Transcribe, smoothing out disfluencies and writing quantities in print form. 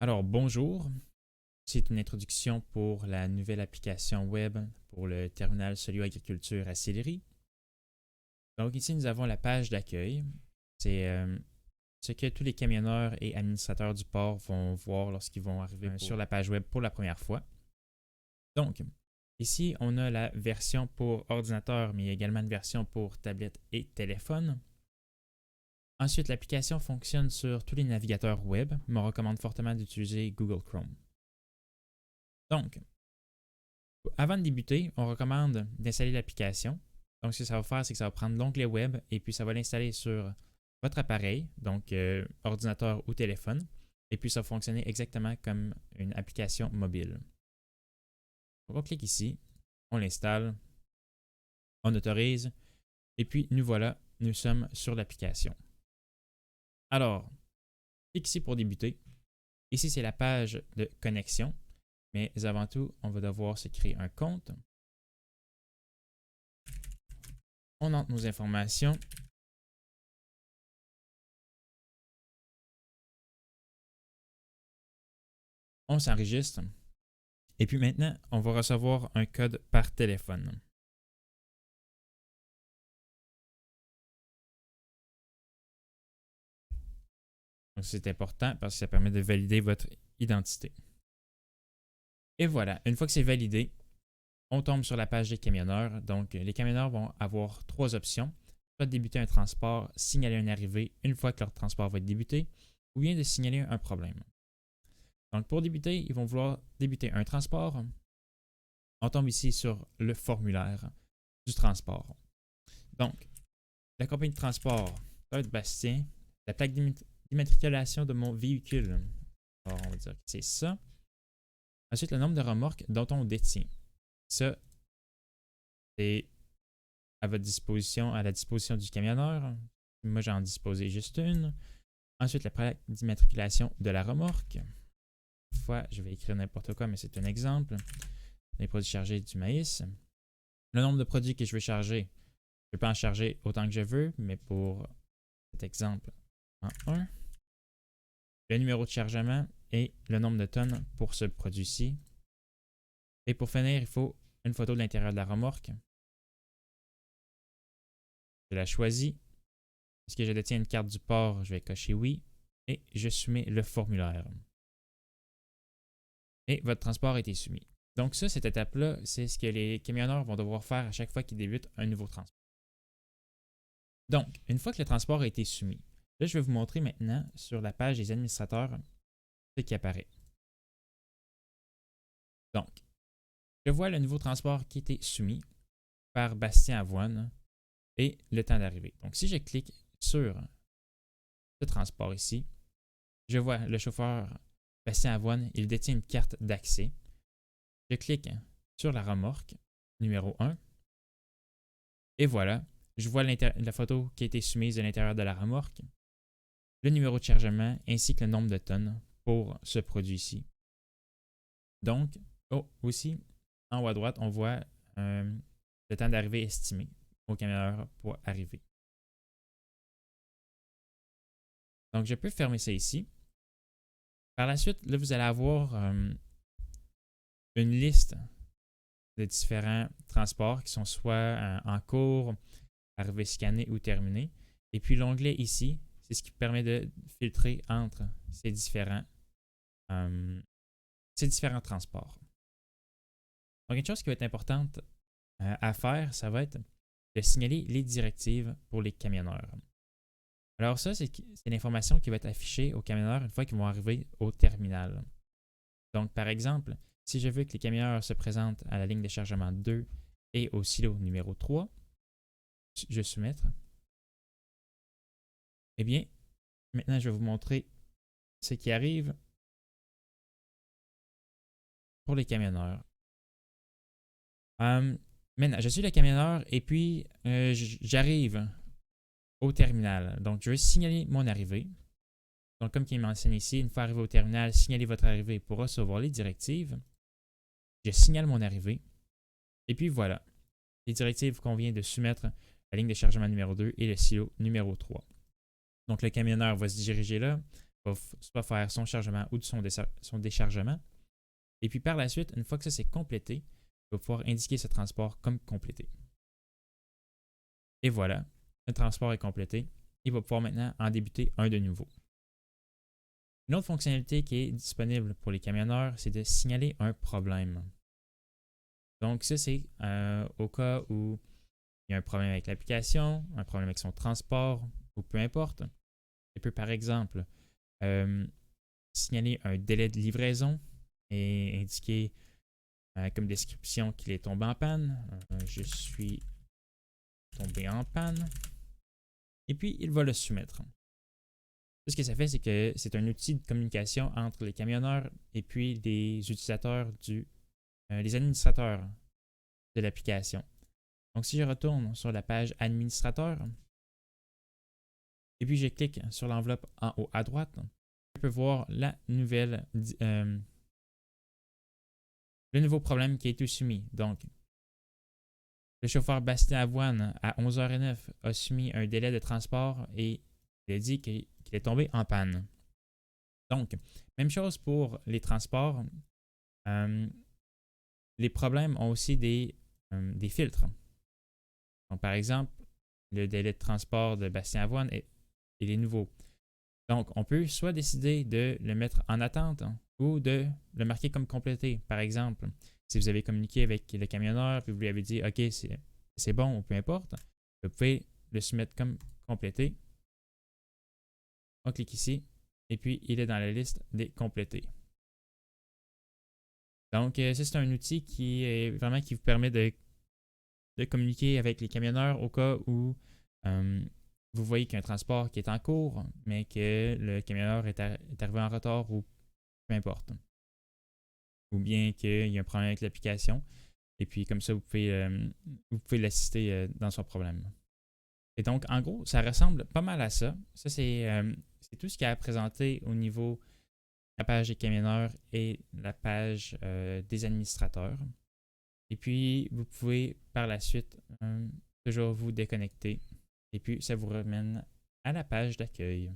Alors, bonjour. C'est une introduction pour la nouvelle application web pour le terminal Solio Agriculture à Sillery. Donc ici, nous avons la page d'accueil. C'est ce que tous les camionneurs et administrateurs du port vont voir lorsqu'ils vont arriver sur la page web pour la première fois. Donc, ici, on a la version pour ordinateur, mais également une version pour tablette et téléphone. Ensuite, l'application fonctionne sur tous les navigateurs web, mais on recommande fortement d'utiliser Google Chrome. Donc, avant de débuter, on recommande d'installer l'application. Donc, ce que ça va faire, c'est que ça va prendre l'onglet web et puis ça va l'installer sur votre appareil, donc ordinateur ou téléphone. Et puis, ça va fonctionner exactement comme une application mobile. Donc, on clique ici, on l'installe, on autorise, et puis nous voilà, nous sommes sur l'application. Alors, clique ici pour débuter. Ici, c'est la page de connexion, mais avant tout, on va devoir se créer un compte. On entre nos informations. On s'enregistre. Et puis maintenant, on va recevoir un code par téléphone. Donc c'est important parce que ça permet de valider votre identité. Et voilà, une fois que c'est validé, on tombe sur la page des camionneurs. Donc les camionneurs vont avoir trois options. Soit de débuter un transport, signaler une arrivée une fois que leur transport va être débuté, ou bien de signaler un problème. Donc pour débuter, ils vont vouloir débuter un transport. On tombe ici sur le formulaire du transport. Donc, la compagnie de transport, ça va être Bastien. La plaque d'immatriculation de mon véhicule. Alors, on va dire que c'est ça. Ensuite, le nombre de remorques dont on détient. Ça, c'est à votre disposition, à la disposition du camionneur. Moi, j'en disposais juste une. Ensuite, la plaque d'immatriculation de la remorque. Une fois, je vais écrire n'importe quoi, mais c'est un exemple. Les produits chargés du maïs. Le nombre de produits que je veux charger. Je peux en charger autant que je veux, mais pour cet exemple, en 1. Le numéro de chargement et le nombre de tonnes pour ce produit-ci. Et pour finir, il faut une photo de l'intérieur de la remorque. Je la choisis. Est-ce que je détiens une carte du port? Je vais cocher oui. Et je soumets le formulaire. Et votre transport a été soumis. Donc ça, cette étape-là, c'est ce que les camionneurs vont devoir faire à chaque fois qu'ils débutent un nouveau transport. Donc, une fois que le transport a été soumis, là, je vais vous montrer maintenant sur la page des administrateurs ce qui apparaît. Donc, je vois le nouveau transport qui a été soumis par Bastien Avoine et le temps d'arrivée. Donc, si je clique sur ce transport ici, je vois le chauffeur Bastien Avoine, il détient une carte d'accès. Je clique sur la remorque numéro 1 et voilà, je vois la photo qui a été soumise de l'intérieur de la remorque, le numéro de chargement ainsi que le nombre de tonnes pour ce produit-ci. Donc, aussi, en haut à droite, on voit le temps d'arrivée estimé au camionneur pour arriver. Donc, je peux fermer ça ici. Par la suite, là, vous allez avoir une liste de différents transports qui sont soit en cours, arrivés scannés ou terminés. Et puis, l'onglet ici, c'est ce qui permet de filtrer entre ces différents transports. Donc, une chose qui va être importante à faire, ça va être de signaler les directives pour les camionneurs. Alors ça, c'est l'information qui va être affichée aux camionneurs une fois qu'ils vont arriver au terminal. Donc, par exemple, si je veux que les camionneurs se présentent à la ligne de chargement 2 et au silo numéro 3, je vais soumettre. Eh bien, maintenant, je vais vous montrer ce qui arrive pour les camionneurs. Maintenant, je suis le camionneur et puis j'arrive au terminal. Donc, je vais signaler mon arrivée. Donc, comme il mentionne ici, une fois arrivé au terminal, signalez votre arrivée pour recevoir les directives. Je signale mon arrivée. Et puis voilà, les directives qu'on vient de soumettre à la ligne de chargement numéro 2 et le silo numéro 3. Donc, le camionneur va se diriger là, va soit faire son chargement ou son déchargement. Et puis par la suite, une fois que ça c'est complété, il va pouvoir indiquer ce transport comme complété. Et voilà, le transport est complété. Il va pouvoir maintenant en débuter un de nouveau. Une autre fonctionnalité qui est disponible pour les camionneurs, c'est de signaler un problème. Donc ça, c'est au cas où il y a un problème avec l'application, un problème avec son transport, ou peu importe. Il peut par exemple signaler un délai de livraison et indiquer comme description qu'il est tombé en panne. Je suis tombé en panne. Et puis, il va le soumettre. Ce que ça fait, c'est que c'est un outil de communication entre les camionneurs et puis les utilisateurs les administrateurs de l'application. Donc, si je retourne sur la page administrateur et puis je clique sur l'enveloppe en haut à droite, je peux voir le nouveau problème qui a été soumis. Donc, le chauffeur Bastien Avoine, à 11h09, a soumis un délai de transport et il a dit qu'il est tombé en panne. Donc, même chose pour les transports. Les problèmes ont aussi des filtres. Donc, par exemple, le délai de transport de Bastien Avoine il est nouveau. Donc, on peut soit décider de le mettre en attente ou de le marquer comme complété. Par exemple, si vous avez communiqué avec le camionneur et vous lui avez dit « OK, c'est bon » ou peu importe, vous pouvez le soumettre comme complété. On clique ici et puis il est dans la liste des complétés. Donc, ça, c'est un outil qui vous permet de communiquer avec les camionneurs au cas où vous voyez qu'il y a un transport qui est en cours, mais que le camionneur est arrivé en retard ou peu importe. Ou bien qu'il y a un problème avec l'application. Et puis, comme ça, vous pouvez l'assister dans son problème. Et donc, en gros, ça ressemble pas mal à ça. Ça, c'est tout ce qu'il y a à présenter au niveau de la page des camionneurs et la page des administrateurs. Et puis, vous pouvez par la suite toujours vous déconnecter. Et puis, ça vous ramène à la page d'accueil.